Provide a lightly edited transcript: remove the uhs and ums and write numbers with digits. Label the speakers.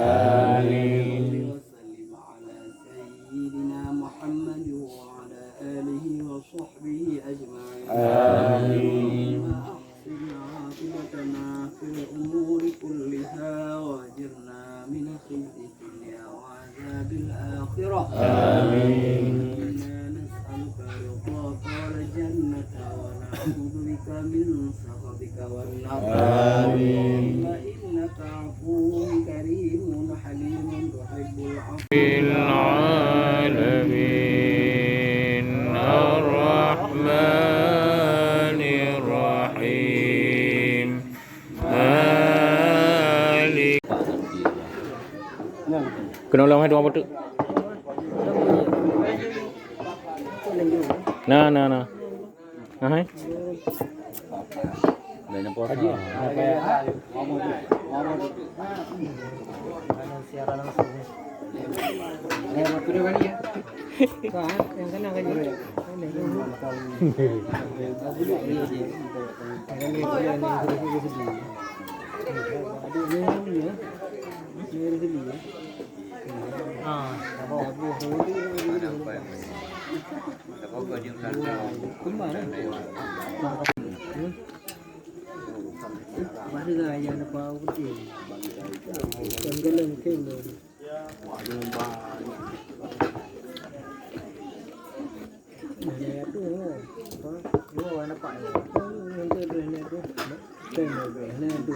Speaker 1: آمين.
Speaker 2: وسلم على سيدنا محمد وعلى آله وصحبه أجمعين.
Speaker 1: آمين.
Speaker 2: أحسن عاقبتنا في الأمور كلها وأجرنا من خزي الدنيا وعذاب الآخرة.
Speaker 1: آمين.
Speaker 2: إنا نسألك رضاك والجنة ونعوذ بك من سخطك والنار.
Speaker 1: آمين.
Speaker 2: إنك عفو كريم حليم تحب العفو.
Speaker 1: العالمين الرحمن الرحيم مالك. Kena ulang hai dua betul. Nah. Nah hai. Banyak puasa.
Speaker 2: Siaran langsung. Waktu dia balik ya. Yang kena kan dia. Mana gaya nak bau betul. Tenggelam kelo. Ya tu. Apa? Ni warna apa ni? Nanti ada ni tu. Tengok ni tu.